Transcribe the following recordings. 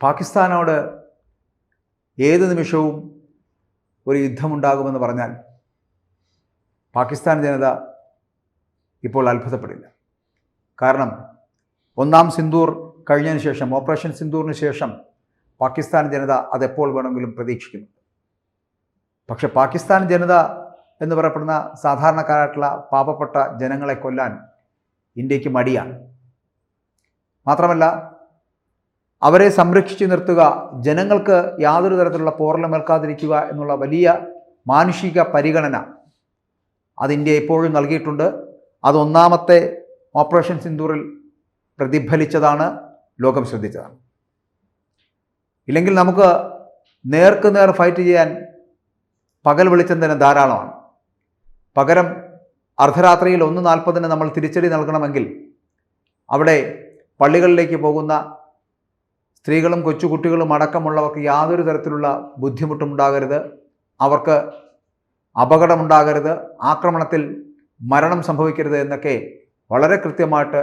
പാകിസ്ഥാനോട് ഏത് നിമിഷവും ഒരു യുദ്ധമുണ്ടാകുമെന്ന് പറഞ്ഞാൽ പാകിസ്ഥാൻ ജനത ഇപ്പോൾ അത്ഭുതപ്പെടില്ല. കാരണം ഒന്നാം സിന്ദൂർ കഴിഞ്ഞതിന് ശേഷം, ഓപ്പറേഷൻ സിന്ദൂറിന് ശേഷം പാകിസ്ഥാൻ ജനത അതെപ്പോൾ വേണമെങ്കിലും പ്രതീക്ഷിക്കുന്നു. പക്ഷെ പാകിസ്ഥാൻ ജനത എന്ന് പറയപ്പെടുന്ന സാധാരണക്കാരായിട്ടുള്ള പാവപ്പെട്ട ജനങ്ങളെ കൊല്ലാൻ ഇന്ത്യക്ക് മടിയാണ്. മാത്രമല്ല, അവരെ സംരക്ഷിച്ചു നിർത്തുക, ജനങ്ങൾക്ക് യാതൊരു തരത്തിലുള്ള പോറലുമേൽക്കാതിരിക്കുക എന്നുള്ള വലിയ മാനുഷിക പരിഗണന അത് ഇന്ത്യ എപ്പോഴും നൽകിയിട്ടുണ്ട്. അത് ഒന്നാമത്തെ ഓപ്പറേഷൻ സിന്ദൂറിൽ പ്രതിഫലിച്ചതാണ്, ലോകം ശ്രദ്ധിച്ചതാണ്. ഇല്ലെങ്കിൽ നമുക്ക് നേർക്ക് നേർ ഫൈറ്റ് ചെയ്യാൻ പകൽ വെളിച്ചം തന്നെ ധാരാളമാണ്. പകരം അർദ്ധരാത്രിയിൽ 1:40 നമ്മൾ തിരിച്ചടി നൽകണമെങ്കിൽ അവിടെ പള്ളികളിലേക്ക് പോകുന്ന സ്ത്രീകളും കൊച്ചുകുട്ടികളും അടക്കമുള്ളവർക്ക് യാതൊരു തരത്തിലുള്ള ബുദ്ധിമുട്ടും ഉണ്ടാകരുത്, അവർക്ക് അപകടമുണ്ടാകരുത്, ആക്രമണത്തിൽ മരണം സംഭവിക്കരുത് എന്നൊക്കെ വളരെ കൃത്യമായിട്ട്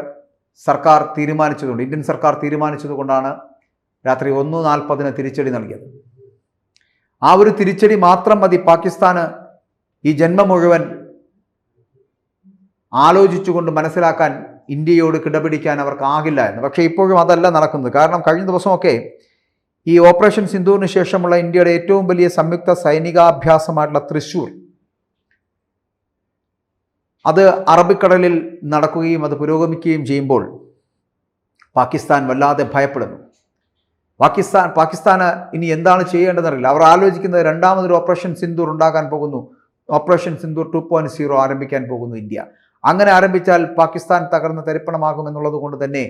സർക്കാർ തീരുമാനിച്ചതുകൊണ്ട്, ഇന്ത്യൻ സർക്കാർ തീരുമാനിച്ചതുകൊണ്ടാണ് രാത്രി 1:40 തിരിച്ചടി നൽകിയത്. ആ ഒരു തിരിച്ചടി മാത്രം മതി പാകിസ്ഥാന് ഈ ജന്മം മുഴുവൻ ആലോചിച്ചുകൊണ്ട് മനസ്സിലാക്കാൻ ഇന്ത്യയോട് കിടപിടിക്കാൻ അവർക്കാകില്ല എന്ന്. പക്ഷേ ഇപ്പോഴും അതല്ല നടക്കുന്നത്. കാരണം കഴിഞ്ഞ ദിവസമൊക്കെ ഈ ഓപ്പറേഷൻ സിന്ദൂറിന് ശേഷമുള്ള ഇന്ത്യയുടെ ഏറ്റവും വലിയ സംയുക്ത സൈനികാഭ്യാസമായിട്ടുള്ള തൃശ്ശൂർ, അത് അറബിക്കടലിൽ നടക്കുകയും അത് പുരോഗമിക്കുകയും ചെയ്യുമ്പോൾ പാകിസ്ഥാൻ വല്ലാതെ ഭയപ്പെടുന്നു. പാകിസ്ഥാന് ഇനി എന്താണ് ചെയ്യേണ്ടതെന്നറിയില്ല. അവർ ആലോചിക്കുന്നത് രണ്ടാമതൊരു ഓപ്പറേഷൻ സിന്ദൂർ ഉണ്ടാകാൻ പോകുന്നു. ഓപ്പറേഷൻ സിന്ദൂർ 2.0 ആരംഭിക്കാൻ പോകുന്നു ഇന്ത്യ. അങ്ങനെ ആരംഭിച്ചാൽ പാകിസ്ഥാൻ തകർന്ന് തരിപ്പണമാകുമെന്നുള്ളത് കൊണ്ട് തന്നെ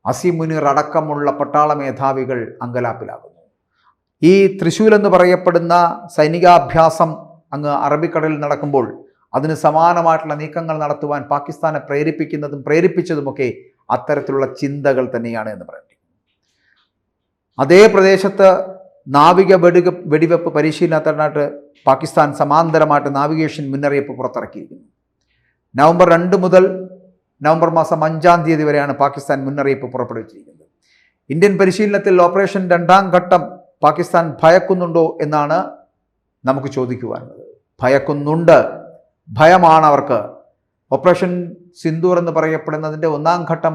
അസീം മുനീർ അടക്കമുള്ള പട്ടാള മേധാവികൾ അങ്കലാപ്പിലാകുന്നു. ഈ തൃശ്ശൂർ എന്ന് പറയപ്പെടുന്ന സൈനികാഭ്യാസം അങ്ങ് അറബിക്കടലിൽ നടക്കുമ്പോൾ അതിന് സമാനമായിട്ടുള്ള നീക്കങ്ങൾ നടത്തുവാൻ പാകിസ്ഥാനെ പ്രേരിപ്പിച്ചതുമൊക്കെ അത്തരത്തിലുള്ള ചിന്തകൾ തന്നെയാണ് എന്ന് പറയട്ടെ. അതേ പ്രദേശത്ത് നാവിക വെടിവെപ്പ് പരിശീലനത്തിനായിട്ട് പാകിസ്ഥാൻ സമാന്തരമായിട്ട് നാവിഗേഷൻ മുന്നറിയിപ്പ് പുറത്തിറക്കിയിരിക്കുന്നു. നവംബർ 2 മുതൽ നവംബർ മാസം 5-ാം തീയതി വരെയാണ് പാകിസ്ഥാൻ മുന്നറിയിപ്പ് പുറപ്പെടുവിച്ചിരിക്കുന്നത്. ഇന്ത്യൻ പരിശീലനത്തിൽ ഓപ്പറേഷൻ 2ാം ഘട്ടം പാകിസ്ഥാൻ ഭയക്കുന്നുണ്ടോ എന്നാണ് നമുക്ക് ചോദിക്കുവാനുള്ളത്. ഭയക്കുന്നുണ്ട്, ഭയമാണ് അവർക്ക്. ഓപ്പറേഷൻ സിന്ദൂർ എന്ന് പറയപ്പെടുന്നതിൻ്റെ 1ാം ഘട്ടം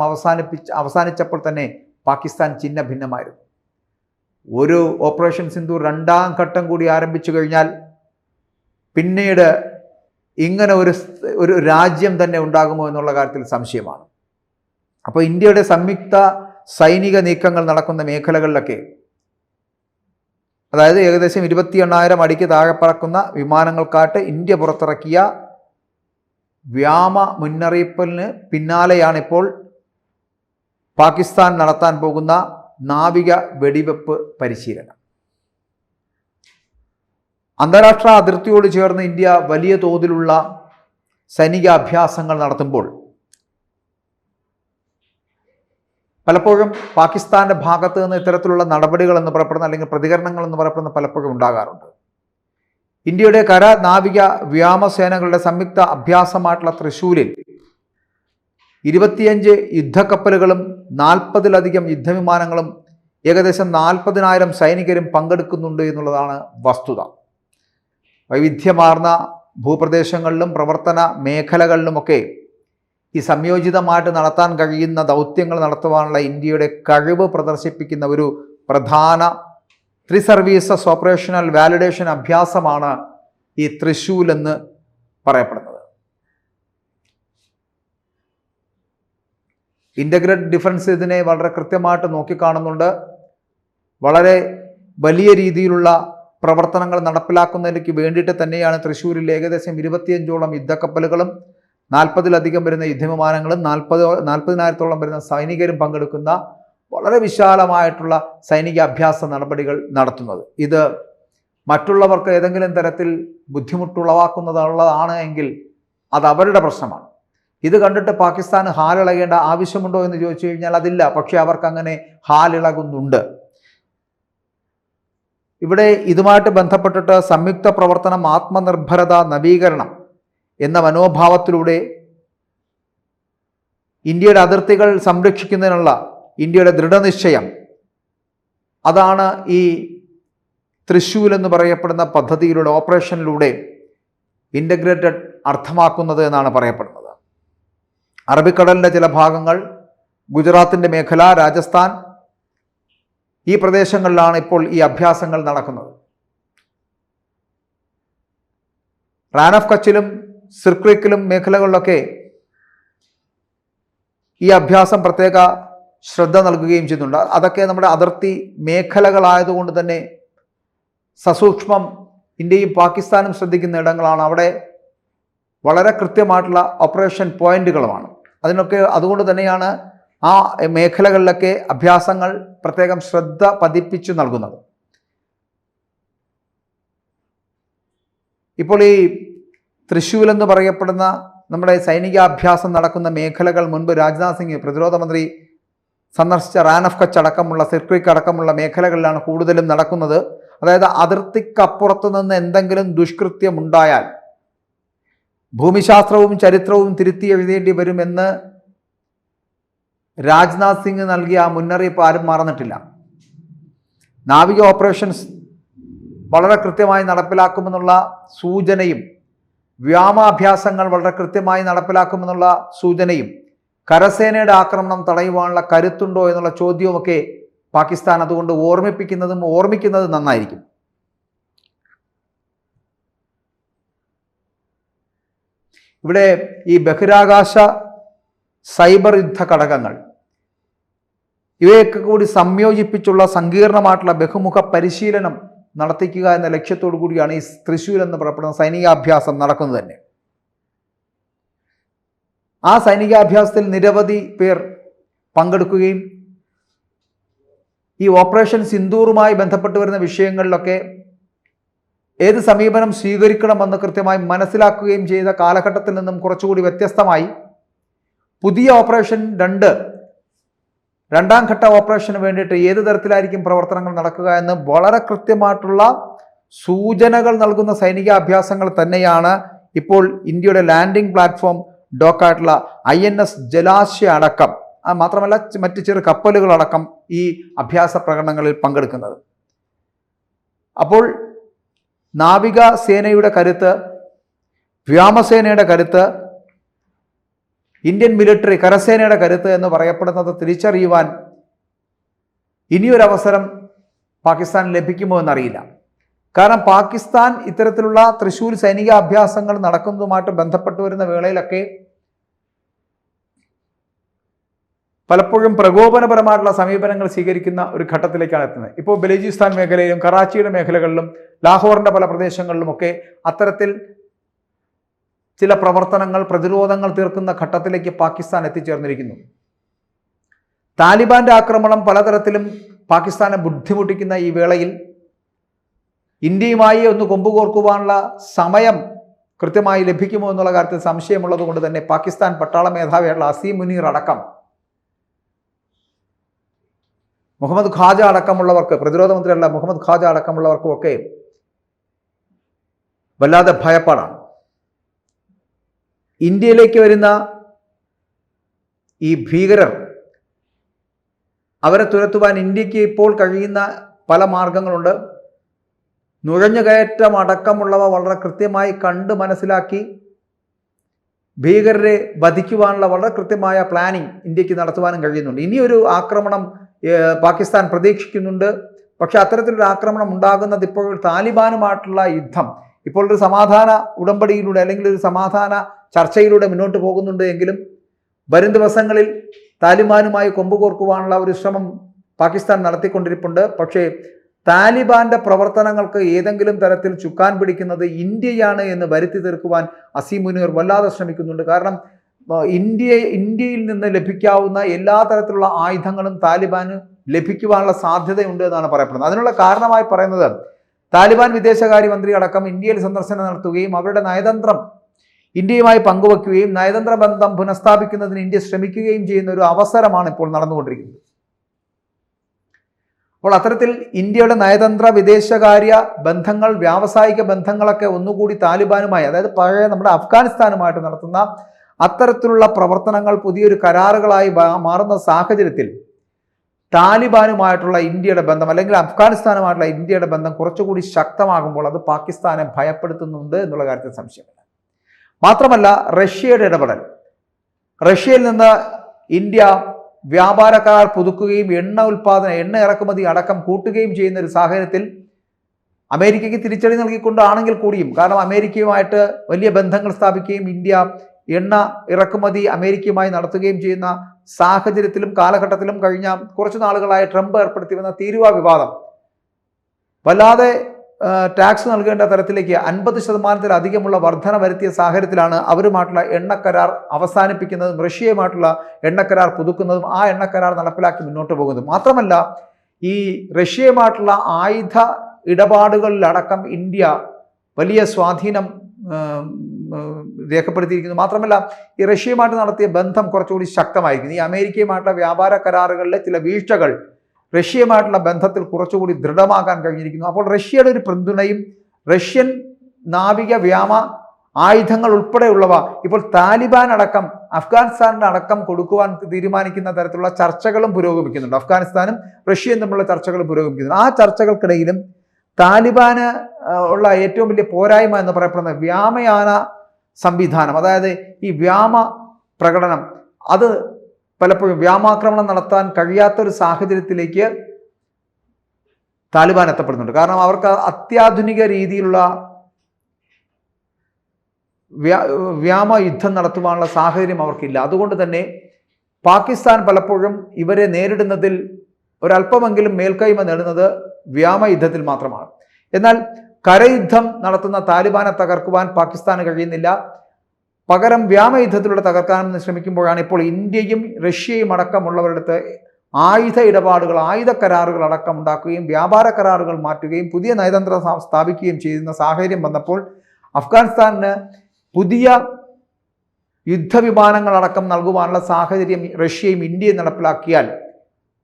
അവസാനിച്ചപ്പോൾ തന്നെ പാകിസ്ഥാൻ ഛിന്ന ഭിന്നമായിരുന്നു. ഒരു ഓപ്പറേഷൻ സിന്ദൂർ 2ാം ഘട്ടം കൂടി ആരംഭിച്ചു കഴിഞ്ഞാൽ പിന്നീട് ഇങ്ങനെ ഒരു രാജ്യം തന്നെ ഉണ്ടാകുമോ എന്നുള്ള കാര്യത്തിൽ സംശയമാണ്. അപ്പോൾ ഇന്ത്യയുടെ സംയുക്ത സൈനിക നീക്കങ്ങൾ നടക്കുന്ന മേഖലകളിലൊക്കെ, അതായത് ഏകദേശം 28,000 അടിക്ക് താഴെ പറക്കുന്ന വിമാനങ്ങൾക്കായിട്ട് ഇന്ത്യ പുറത്തിറക്കിയ വ്യോമ മുന്നറിയിപ്പിന് പിന്നാലെയാണിപ്പോൾ പാകിസ്ഥാൻ നടത്താൻ പോകുന്ന നാവിക വെടിവെപ്പ് പരിശീലനം. അന്താരാഷ്ട്ര അതിർത്തിയോട് ചേർന്ന് ഇന്ത്യ വലിയ തോതിലുള്ള സൈനികാഭ്യാസങ്ങൾ നടത്തുമ്പോൾ പലപ്പോഴും പാകിസ്ഥാന്റെ ഭാഗത്ത് നിന്ന് ഇത്തരത്തിലുള്ള നടപടികൾ എന്ന് പറയപ്പെടുന്ന അല്ലെങ്കിൽ പ്രതികരണങ്ങൾ എന്ന് പറയപ്പെടുന്ന പലപ്പോഴും ഉണ്ടാകാറുണ്ട്. ഇന്ത്യയുടെ കര, നാവിക, വ്യോമസേനകളുടെ സംയുക്ത അഭ്യാസമായിട്ടുള്ള തൃശ്ശൂരിൽ 25 യുദ്ധക്കപ്പലുകളും 40-ലധികം യുദ്ധവിമാനങ്ങളും ഏകദേശം 40,000 സൈനികരും പങ്കെടുക്കുന്നുണ്ട് എന്നുള്ളതാണ് വസ്തുത. വൈവിധ്യമാർന്ന ഭൂപ്രദേശങ്ങളിലും പ്രവർത്തന മേഖലകളിലുമൊക്കെ ഈ സംയോജിതമായിട്ട് നടത്താൻ കഴിയുന്ന ദൗത്യങ്ങൾ നടത്തുവാനുള്ള ഇന്ത്യയുടെ കഴിവ് പ്രദർശിപ്പിക്കുന്ന ഒരു പ്രധാന 3 സർവീസസ് ഓപ്പറേഷണൽ വാലിഡേഷൻ അഭ്യാസമാണ് ഈ തൃശ്ശൂർ എന്ന് പറയപ്പെടുന്നത്. ഇൻ്റഗ്രേറ്റഡ് ഡിഫൻസ് ഇതിനെ വളരെ കൃത്യമായിട്ട് നോക്കിക്കാണുന്നുണ്ട്. വളരെ വലിയ രീതിയിലുള്ള പ്രവർത്തനങ്ങൾ നടപ്പിലാക്കുന്നതിലേക്ക് വേണ്ടിയിട്ട് തന്നെയാണ് തൃശ്ശൂരിൽ ഏകദേശം 25ഓളം യുദ്ധക്കപ്പലുകളും 40-ലധികം വരുന്ന യുദ്ധവിമാനങ്ങളും 40,000-ഓളം വരുന്ന സൈനികരും പങ്കെടുക്കുന്ന വളരെ വിശാലമായിട്ടുള്ള സൈനികാഭ്യാസ നടപടികൾ നടത്തുന്നത്. ഇത് മറ്റുള്ളവർക്ക് ഏതെങ്കിലും തരത്തിൽ ബുദ്ധിമുട്ടുളവാക്കുന്നതാണ് എങ്കിൽ അത് അവരുടെ പ്രശ്നമാണ്. ഇത് കണ്ടിട്ട് പാകിസ്ഥാന് ഹാലിളകേണ്ട ആവശ്യമുണ്ടോ എന്ന് ചോദിച്ചു കഴിഞ്ഞാൽ അതില്ല. പക്ഷേ അവർക്കങ്ങനെ ഹാലിളകുന്നുണ്ട്. ഇവിടെ ഇതുമായിട്ട് ബന്ധപ്പെട്ടിട്ട് സംയുക്ത പ്രവർത്തനം, ആത്മനിർഭരത, നവീകരണം എന്ന മനോഭാവത്തിലൂടെ ഇന്ത്യയുടെ അതിർത്തികൾ സംരക്ഷിക്കുന്നതിനുള്ള ഇന്ത്യയുടെ ദൃഢനിശ്ചയം അതാണ് ഈ തൃശ്ശൂൽ എന്ന് പറയപ്പെടുന്ന പദ്ധതിയിലൂടെ, ഓപ്പറേഷനിലൂടെ ഇൻ്റഗ്രേറ്റഡ് അർത്ഥമാക്കുന്നത് എന്നാണ് പറയപ്പെടുന്നത്. അറബിക്കടലിൻ്റെ ചില ഭാഗങ്ങൾ, ഗുജറാത്തിൻ്റെ മേഖല, രാജസ്ഥാൻ, ഈ പ്രദേശങ്ങളിലാണ് ഇപ്പോൾ ഈ അഭ്യാസങ്ങൾ നടക്കുന്നത്. റാൻ ഓഫ് കച്ചിലും സിർക്രീക്കിലും മേഖലകളിലൊക്കെ ഈ അഭ്യാസം പ്രത്യേക ശ്രദ്ധ നൽകുകയും ചെയ്യുന്നുണ്ട്. അതൊക്കെ നമ്മുടെ അതിർത്തി മേഖലകളായതുകൊണ്ട് തന്നെ സസൂക്ഷ്മം ഇന്ത്യയും പാകിസ്ഥാനും ശ്രദ്ധിക്കുന്ന ഇടങ്ങളാണ്. അവിടെ വളരെ കൃത്യമായിട്ടുള്ള ഓപ്പറേഷൻ പോയിന്റുകളുമാണ്. അതുകൊണ്ട് തന്നെയാണ് ആ മേഖലകളിലൊക്കെ അഭ്യാസങ്ങൾ പ്രത്യേകം ശ്രദ്ധ പതിപ്പിച്ചു നൽകുന്നത്. ഇപ്പോൾ ഈ തൃശ്ശൂൽ എന്ന് പറയപ്പെടുന്ന നമ്മുടെ സൈനികാഭ്യാസം നടക്കുന്ന മേഖലകൾ മുൻപ് രാജ്നാഥ് സിംഗ് പ്രതിരോധ മന്ത്രി സന്ദർശിച്ച റാൻ ഓഫ് കച്ച് അടക്കമുള്ള, സിർക്രീക്ക് അടക്കമുള്ള മേഖലകളിലാണ് കൂടുതലും നടക്കുന്നത്. അതായത് അതിർത്തിക്കപ്പുറത്ത് നിന്ന് എന്തെങ്കിലും ദുഷ്കൃത്യം ഉണ്ടായാൽ ഭൂമിശാസ്ത്രവും ചരിത്രവും തിരുത്തി എഴുതേണ്ടി വരുമെന്ന് രാജ്നാഥ് സിംഗ് നൽകിയ ആ മുന്നറിയിപ്പ് ആരും മറന്നിട്ടില്ല. നാവിക ഓപ്പറേഷൻസ് വളരെ കൃത്യമായി നടപ്പിലാക്കുമെന്നുള്ള സൂചനയും, വ്യോമാഭ്യാസങ്ങൾ വളരെ കൃത്യമായി നടപ്പിലാക്കുമെന്നുള്ള സൂചനയും, കരസേനയുടെ ആക്രമണം തടയുവാനുള്ള കരുത്തുണ്ടോ എന്നുള്ള ചോദ്യവുമൊക്കെ പാകിസ്ഥാൻ അതുകൊണ്ട് ഓർമ്മിക്കുന്നത് നന്നായിരിക്കും. ഇവിടെ ഈ ബഹിരാകാശ സൈബർ യുദ്ധ ഘടകങ്ങൾ ഇവയൊക്കെ കൂടി സംയോജിപ്പിച്ചുള്ള സങ്കീർണമായിട്ടുള്ള ബഹുമുഖ പരിശീലനം നടത്തിക്കുക എന്ന ലക്ഷ്യത്തോടു കൂടിയാണ് ഈ തൃശ്ശൂർ എന്ന് പറയപ്പെടുന്ന സൈനികാഭ്യാസം നടക്കുന്നത് തന്നെ. ആ സൈനികാഭ്യാസത്തിൽ നിരവധി പേർ പങ്കെടുക്കുകയും ഈ ഓപ്പറേഷൻ സിന്ദൂറുമായി ബന്ധപ്പെട്ട് വരുന്ന വിഷയങ്ങളിലൊക്കെ ഏത് സമീപനം സ്വീകരിക്കണമെന്ന് കൃത്യമായി മനസ്സിലാക്കുകയും ചെയ്ത കാലഘട്ടത്തിൽ നിന്നും കുറച്ചുകൂടി വ്യത്യസ്തമായി പുതിയ ഓപ്പറേഷൻ രണ്ടാം ഘട്ട ഓപ്പറേഷന് വേണ്ടിയിട്ട് ഏത് തരത്തിലായിരിക്കും പ്രവർത്തനങ്ങൾ നടക്കുക എന്ന് വളരെ കൃത്യമായിട്ടുള്ള സൂചനകൾ നൽകുന്ന സൈനികാഭ്യാസങ്ങൾ തന്നെയാണ് ഇപ്പോൾ ഇന്ത്യയുടെ ലാൻഡിംഗ് പ്ലാറ്റ്ഫോം ഡോക്കായിട്ടുള്ള INS ജലാശ്യ അടക്കം, മാത്രമല്ല മറ്റ് ചെറു കപ്പലുകളടക്കം ഈ അഭ്യാസ പ്രകടനങ്ങളിൽ പങ്കെടുക്കുന്നത്. അപ്പോൾ നാവിക സേനയുടെ കരുത്ത്, വ്യോമസേനയുടെ കരുത്ത്, ഇന്ത്യൻ മിലിറ്ററി കരസേനയുടെ കരുത്ത് എന്ന് പറയപ്പെടുന്നത് തിരിച്ചറിയുവാൻ ഇനിയൊരവസരം പാകിസ്ഥാൻ ലഭിക്കുമോ എന്നറിയില്ല. കാരണം പാകിസ്ഥാൻ ഇത്തരത്തിലുള്ള തൃശ്ശൂർ സൈനികാഭ്യാസങ്ങൾ നടക്കുന്നതുമായിട്ട് ബന്ധപ്പെട്ട് വരുന്ന വേളയിലൊക്കെ പലപ്പോഴും പ്രകോപനപരമായിട്ടുള്ള സമീപനങ്ങൾ സ്വീകരിക്കുന്ന ഒരു ഘട്ടത്തിലേക്കാണ് എത്തുന്നത്. ഇപ്പോൾ ബലൂചിസ്ഥാൻ മേഖലയിലും കറാച്ചിയുടെ മേഖലകളിലും ലാഹോറിൻ്റെ പല പ്രദേശങ്ങളിലുമൊക്കെ അത്തരത്തിൽ ചില പ്രവർത്തനങ്ങൾ, പ്രതിരോധങ്ങൾ തീർക്കുന്ന ഘട്ടത്തിലേക്ക് പാകിസ്ഥാൻ എത്തിച്ചേർന്നിരിക്കുന്നു. താലിബാന്റെ ആക്രമണം പലതരത്തിലും പാകിസ്ഥാനെ ബുദ്ധിമുട്ടിക്കുന്ന ഈ വേളയിൽ ഇന്ത്യയുമായി ഒന്ന് കൊമ്പുകോർക്കുവാനുള്ള സമയം കൃത്യമായി ലഭിക്കുമോ എന്നുള്ള കാര്യത്തിൽ സംശയമുള്ളത് കൊണ്ട് തന്നെ പാകിസ്ഥാൻ പട്ടാള മേധാവിയായിട്ടുള്ള അസീം മുനീർ അടക്കം, മുഹമ്മദ് ഖാജ അടക്കമുള്ളവർക്ക്, പ്രതിരോധ മന്ത്രിയല്ല മുഹമ്മദ് ഖാജ അടക്കമുള്ളവർക്കും ഒക്കെ വല്ലാതെ ഭയപ്പാടാണ്. ഇന്ത്യയിലേക്ക് വരുന്ന ഈ ഭീകരർ, അവരെ തുരത്തുവാൻ ഇന്ത്യക്ക് ഇപ്പോൾ കഴിയുന്ന പല മാർഗങ്ങളുണ്ട്. നുഴഞ്ഞുകയറ്റം അടക്കമുള്ളവ വളരെ കൃത്യമായി കണ്ട് മനസ്സിലാക്കി ഭീകരരെ വധിക്കുവാനുള്ള വളരെ കൃത്യമായ പ്ലാനിങ് ഇന്ത്യക്ക് നടത്തുവാനും കഴിയുന്നുണ്ട്. ഇനിയൊരു ആക്രമണം പാകിസ്ഥാൻ പ്രതീക്ഷിക്കുന്നുണ്ട്. പക്ഷെ അത്തരത്തിലൊരു ആക്രമണം ഉണ്ടാകുന്നത് ഇപ്പോൾ താലിബാനുമായിട്ടുള്ള യുദ്ധം ഇപ്പോൾ ഒരു സമാധാന ഉടമ്പടിയിലൂടെ അല്ലെങ്കിൽ ഒരു സമാധാന ചർച്ചയിലൂടെ മുന്നോട്ട് പോകുന്നുണ്ട് എങ്കിലും വരും ദിവസങ്ങളിൽ താലിബാനുമായി കൊമ്പുകോർക്കുവാനുള്ള ഒരു ശ്രമം പാകിസ്ഥാൻ നടത്തിക്കൊണ്ടിരിപ്പുണ്ട്. പക്ഷേ താലിബാന്റെ പ്രവർത്തനങ്ങൾക്ക് ഏതെങ്കിലും തരത്തിൽ ചുക്കാൻ പിടിക്കുന്നത് ഇന്ത്യയാണ് എന്ന് വരുത്തി തീർക്കുവാൻ അസീം മുനീർ വല്ലാതെ ശ്രമിക്കുന്നുണ്ട്. കാരണം ഇന്ത്യയിൽ നിന്ന് ലഭിക്കാവുന്ന എല്ലാ തരത്തിലുള്ള ആയുധങ്ങളും താലിബാന് ലഭിക്കുവാനുള്ള സാധ്യതയുണ്ട് എന്നാണ് പറയപ്പെടുന്നത്. അതിനുള്ള കാരണമായി പറയുന്നത് താലിബാൻ വിദേശകാര്യമന്ത്രി അടക്കം ഇന്ത്യയിൽ സന്ദർശനം നടത്തുകയും അവരുടെ നയതന്ത്രം ഇന്ത്യയുമായി പങ്കുവയ്ക്കുകയും നയതന്ത്ര ബന്ധം പുനഃസ്ഥാപിക്കുന്നതിന് ഇന്ത്യ ശ്രമിക്കുകയും ചെയ്യുന്ന ഒരു അവസരമാണ് ഇപ്പോൾ നടന്നുകൊണ്ടിരിക്കുന്നത്. അപ്പോൾ അത്തരത്തിൽ ഇന്ത്യയുടെ നയതന്ത്ര വിദേശകാര്യ ബന്ധങ്ങൾ, വ്യാവസായിക ബന്ധങ്ങളൊക്കെ ഒന്നുകൂടി താലിബാനുമായി, അതായത് പഴയ നമ്മുടെ അഫ്ഗാനിസ്ഥാനുമായിട്ട് നടത്തുന്ന അത്തരത്തിലുള്ള പ്രവർത്തനങ്ങൾ പുതിയൊരു കരാറുകളായി മാറുന്ന സാഹചര്യത്തിൽ താലിബാനുമായിട്ടുള്ള ഇന്ത്യയുടെ ബന്ധം അല്ലെങ്കിൽ അഫ്ഗാനിസ്ഥാനുമായിട്ടുള്ള ഇന്ത്യയുടെ ബന്ധം കുറച്ചുകൂടി ശക്തമാകുമ്പോൾ അത് പാകിസ്ഥാനെ ഭയപ്പെടുത്തുന്നുണ്ട് എന്നുള്ള കാര്യത്തിൽ സംശയമില്ല. മാത്രമല്ല റഷ്യയുടെ ഇടപെടൽ, റഷ്യയിൽ നിന്ന് ഇന്ത്യ വ്യാപാര കരാർ പുതുക്കുകയും എണ്ണ ഇറക്കുമതി അടക്കം കൂട്ടുകയും ചെയ്യുന്ന ഒരു സാഹചര്യത്തിൽ അമേരിക്കയ്ക്ക് തിരിച്ചടി നൽകിക്കൊണ്ടാണെങ്കിൽ കൂടിയും, കാരണം അമേരിക്കയുമായിട്ട് വലിയ ബന്ധങ്ങൾ സ്ഥാപിക്കുകയും ഇന്ത്യ എണ്ണ ഇറക്കുമതി അമേരിക്കയുമായി നടത്തുകയും ചെയ്യുന്ന സാഹചര്യത്തിലും കാലഘട്ടത്തിലും കഴിഞ്ഞ കുറച്ചു നാളുകളായി ട്രംപ് ഏർപ്പെടുത്തി വന്ന തീരുവ വിവാദം വല്ലാതെ ടാക്സ് നൽകേണ്ട തരത്തിലേക്ക് 50%-ലധികമുള്ള വർധന വരുത്തിയ സാഹചര്യത്തിലാണ് അവരുമായിട്ടുള്ള എണ്ണക്കരാർ അവസാനിപ്പിക്കുന്നതും റഷ്യയുമായിട്ടുള്ള എണ്ണക്കരാർ പുതുക്കുന്നതും ആ എണ്ണക്കരാർ നടപ്പിലാക്കി മുന്നോട്ട് പോകുന്നതും. മാത്രമല്ല ഈ റഷ്യയുമായിട്ടുള്ള ആയുധ ഇടപാടുകളിലടക്കം ഇന്ത്യ വലിയ സ്വാധീനം രേഖപ്പെടുത്തിയിരിക്കുന്നു. മാത്രമല്ല ഈ റഷ്യയുമായിട്ട് നടത്തിയ ബന്ധം കുറച്ചുകൂടി ശക്തമായിരിക്കുന്നു. ഈ അമേരിക്കയുമായിട്ടുള്ള വ്യാപാര കരാറുകളിലെ ചില വീഴ്ചകൾ റഷ്യയുമായിട്ടുള്ള ബന്ധത്തിൽ കുറച്ചുകൂടി ദൃഢമാക്കാൻ കഴിഞ്ഞിരിക്കുന്നു. അപ്പോൾ റഷ്യയുടെ ഒരു പിന്തുണയും റഷ്യൻ നാവിക വ്യോമ ആയുധങ്ങൾ ഉൾപ്പെടെയുള്ളവ ഇപ്പോൾ താലിബാൻ അടക്കം അഫ്ഗാനിസ്ഥാനിന് അടക്കം കൊടുക്കുവാൻ തീരുമാനിക്കുന്ന തരത്തിലുള്ള ചർച്ചകളും പുരോഗമിക്കുന്നുണ്ട്. അഫ്ഗാനിസ്ഥാനും റഷ്യയും തമ്മിലുള്ള ചർച്ചകളും പുരോഗമിക്കുന്നുണ്ട്. ആ ചർച്ചകൾക്കിടയിലും താലിബാന് ഉള്ള ഏറ്റവും വലിയ പോരായ്മ എന്ന് പറയപ്പെടുന്ന വ്യോമയാന സംവിധാനം, അതായത് ഈ വ്യോമ പ്രകടനം, അത് പലപ്പോഴും വ്യോമാക്രമണം നടത്താൻ കഴിയാത്തൊരു സാഹചര്യത്തിലേക്ക് താലിബാൻ എത്തപ്പെടുന്നുണ്ട്. കാരണം അവർക്ക് അത്യാധുനിക രീതിയിലുള്ള വ്യോമ യുദ്ധം നടത്തുവാനുള്ള സാഹചര്യം അവർക്കില്ല. അതുകൊണ്ട് തന്നെ പാകിസ്ഥാൻ പലപ്പോഴും ഇവരെ നേരിടുന്നതിൽ ഒരല്പമെങ്കിലും മേൽക്കൈമ നേടുന്നത് വ്യോമയുദ്ധത്തിൽ മാത്രമാണ്. എന്നാൽ കരയുദ്ധം നടത്തുന്ന താലിബാനെ തകർക്കുവാൻ പാകിസ്ഥാന് കഴിയുന്നില്ല. പകരം വ്യോമയുദ്ധത്തിലൂടെ തകർക്കാനെന്ന് ശ്രമിക്കുമ്പോഴാണ് ഇപ്പോൾ ഇന്ത്യയും റഷ്യയും അടക്കമുള്ളവരുടെ അടുത്ത് ആയുധ ഇടപാടുകൾ, ആയുധ കരാറുകൾ അടക്കം ഉണ്ടാക്കുകയും വ്യാപാര കരാറുകൾ മാറ്റുകയും പുതിയ നയതന്ത്രം സ്ഥാപിക്കുകയും ചെയ്യുന്ന സാഹചര്യം വന്നപ്പോൾ അഫ്ഗാനിസ്ഥാനിന് പുതിയ യുദ്ധവിമാനങ്ങളടക്കം നൽകുവാനുള്ള സാഹചര്യം റഷ്യയും ഇന്ത്യയും നടപ്പിലാക്കിയാൽ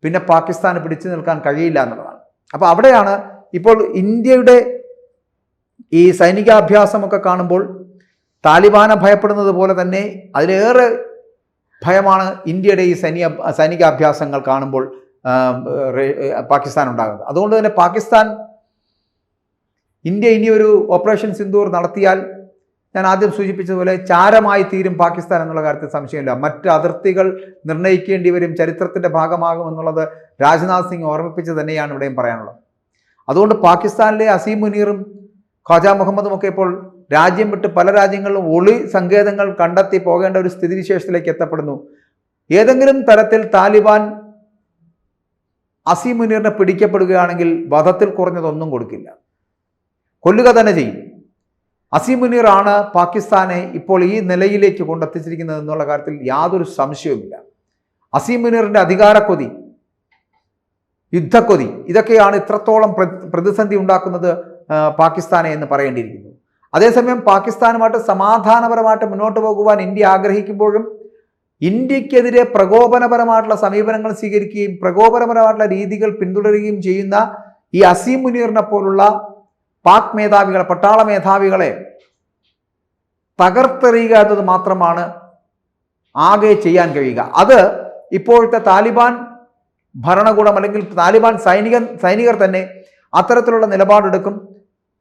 പിന്നെ പാകിസ്ഥാന് പിടിച്ചു നിൽക്കാൻ കഴിയില്ല എന്നുള്ളതാണ്. അപ്പോൾ അവിടെയാണ് ഇപ്പോൾ ഇന്ത്യയുടെ ഈ സൈനികാഭ്യാസമൊക്കെ കാണുമ്പോൾ താലിബാനെ ഭയപ്പെടുന്നത് പോലെ തന്നെ അതിലേറെ ഭയമാണ് ഇന്ത്യയുടെ ഈ സൈനികാഭ്യാസങ്ങൾ കാണുമ്പോൾ പാകിസ്ഥാൻ ഉണ്ടാകുന്നത്. അതുകൊണ്ട് തന്നെ പാകിസ്ഥാൻ ഇന്ത്യ ഇനിയൊരു ഓപ്പറേഷൻ സിന്ദൂർ നടത്തിയാൽ ഞാൻ ആദ്യം സൂചിപ്പിച്ചതുപോലെ ചാരമായി തീരും പാകിസ്ഥാൻ എന്നുള്ള കാര്യത്തിൽ സംശയമില്ല. മറ്റ് അതിർത്തികൾ നിർണ്ണയിക്കേണ്ടി വരും, ചരിത്രത്തിൻ്റെ ഭാഗമാകും എന്നുള്ളത് രാജ്നാഥ് സിംഗ് ഓർമ്മിപ്പിച്ച് തന്നെയാണ് ഇവിടെയും പറയാനുള്ളത്. അതുകൊണ്ട് പാകിസ്ഥാനിലെ അസീം മുനീറും ഖ്വാജ മുഹമ്മദും ഒക്കെ ഇപ്പോൾ രാജ്യം വിട്ട് പല രാജ്യങ്ങളിലും ഒളി സങ്കേതങ്ങൾ കണ്ടെത്തി പോകേണ്ട ഒരു സ്ഥിതിവിശേഷത്തിലേക്ക് എത്തപ്പെടുന്നു. ഏതെങ്കിലും തരത്തിൽ താലിബാൻ അസീം മുനീറിനെ പിടിക്കപ്പെടുകയാണെങ്കിൽ വധത്തിൽ കുറഞ്ഞതൊന്നും കൊടുക്കില്ല, കൊല്ലുക തന്നെ ചെയ്യും. അസീം മുനീർ ആണ് പാകിസ്ഥാനെ ഇപ്പോൾ ഈ നിലയിലേക്ക് കൊണ്ടെത്തിച്ചിരിക്കുന്നത് എന്നുള്ള കാര്യത്തിൽ യാതൊരു സംശയവുമില്ല. അസീം മുനീറിൻ്റെ അധികാരക്കൊതി, യുദ്ധക്കൊതി, ഇതൊക്കെയാണ് ഇത്രത്തോളം പ്രതിസന്ധി ഉണ്ടാക്കുന്നത് പാകിസ്ഥാനെ എന്ന് പറയേണ്ടിയിരിക്കുന്നു. അതേസമയം പാകിസ്ഥാനുമായിട്ട് സമാധാനപരമായിട്ട് മുന്നോട്ട് പോകുവാൻ ഇന്ത്യ ആഗ്രഹിക്കുമ്പോഴും ഇന്ത്യക്കെതിരെ പ്രകോപനപരമായിട്ടുള്ള സമീപനങ്ങൾ സ്വീകരിക്കുകയും പ്രകോപനപരമായിട്ടുള്ള രീതികൾ പിന്തുടരുകയും ചെയ്യുന്ന ഈ അസീം മുനീറിനെ പോലുള്ള പാക് മേധാവികളെ, പട്ടാള മേധാവികളെ തകർത്തെറിയുക എന്നത് മാത്രമാണ് ആകെ ചെയ്യാൻ കഴിയുക. അത് ഇപ്പോഴത്തെ താലിബാൻ ഭരണകൂടം അല്ലെങ്കിൽ താലിബാൻ സൈനികർ തന്നെ അത്തരത്തിലുള്ള നിലപാടെടുക്കും.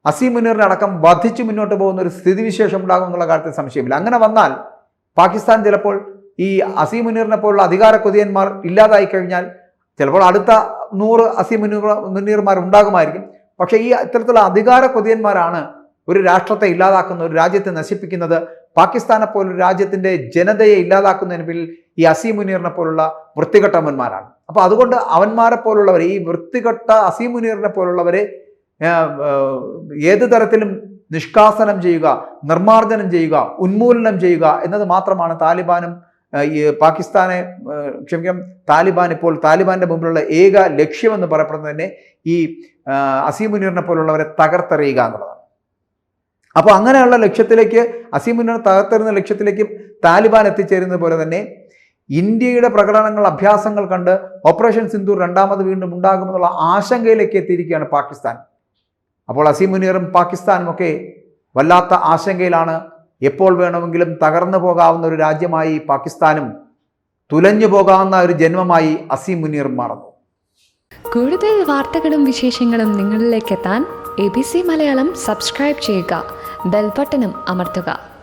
അസീം മുനീറിനെ അടക്കം വധിച്ചു മുന്നോട്ട് പോകുന്ന ഒരു സ്ഥിതിവിശേഷം ഉണ്ടാകും എന്നുള്ള കാര്യത്തിൽ സംശയമില്ല. അങ്ങനെ വന്നാൽ പാകിസ്ഥാൻ ചിലപ്പോൾ ഈ അസീം മുനീറിനെ പോലുള്ള അധികാര കൊതിയന്മാർ ഇല്ലാതായി കഴിഞ്ഞാൽ ചിലപ്പോൾ അടുത്ത 100 അസീം മുനീർമാർ ഉണ്ടാകുമായിരിക്കും. പക്ഷേ ഈ ഇത്തരത്തിലുള്ള അധികാര കൊതിയന്മാരാണ് ഒരു രാഷ്ട്രത്തെ ഇല്ലാതാക്കുന്ന, ഒരു രാജ്യത്തെ നശിപ്പിക്കുന്നത്. പാകിസ്ഥാനെ പോലൊരു രാജ്യത്തിൻ്റെ ജനതയെ ഇല്ലാതാക്കുന്നതിന് പിന്നിൽ ഈ അസീം മുനീറിനെ പോലുള്ള വൃത്തികെട്ടവന്മാരാണ്. അപ്പോൾ അതുകൊണ്ട് അവന്മാരെ പോലുള്ളവരെ, ഈ വൃത്തികെട്ട അസീം മുനീറിനെ പോലുള്ളവരെ ഏത് തരത്തിലും നിഷ്കാസനം ചെയ്യുക, നിർമ്മാർജ്ജനം ചെയ്യുക, ഉന്മൂലനം ചെയ്യുക എന്നത് മാത്രമാണ് താലിബാനും താലിബാൻ ഇപ്പോൾ താലിബാന്റെ മുമ്പിലുള്ള ഏക ലക്ഷ്യമെന്ന് പറയപ്പെടുന്നത് തന്നെ ഈ അസീം മുനീറിനെ പോലുള്ളവരെ തകർത്തെറിയുക എന്നുള്ളതാണ്. അപ്പോൾ അങ്ങനെയുള്ള ലക്ഷ്യത്തിലേക്ക്, അസീം മുനീർ തകർത്തെറിയുന്ന ലക്ഷ്യത്തിലേക്ക് താലിബാൻ എത്തിച്ചേരുന്നത് പോലെ തന്നെ ഇന്ത്യയുടെ പ്രകടനങ്ങൾ, അഭ്യാസങ്ങൾ കണ്ട് ഓപ്പറേഷൻ സിന്ദൂർ രണ്ടാമത് വീണ്ടും ഉണ്ടാകുമെന്നുള്ള ആശങ്കയിലേക്ക് എത്തിയിരിക്കുകയാണ് പാകിസ്ഥാൻ. അപ്പോൾ അസീം മുനീറും പാകിസ്ഥാനും ഒക്കെ വല്ലാത്ത ആശങ്കയിലാണ്. എപ്പോൾ വേണമെങ്കിലും തകർന്നു പോകാവുന്ന ഒരു രാജ്യമായി പാകിസ്ഥാനും തുലഞ്ഞു പോകാവുന്ന ഒരു ജന്മമായി അസീം മുനീറും മാറുന്നു. കൂടുതൽ വാർത്തകളും വിശേഷങ്ങളും നിങ്ങളിലേക്ക് എത്താൻ ABC മലയാളം സബ്സ്ക്രൈബ് ചെയ്യുക, ബെൽബട്ടനും അമർത്തുക.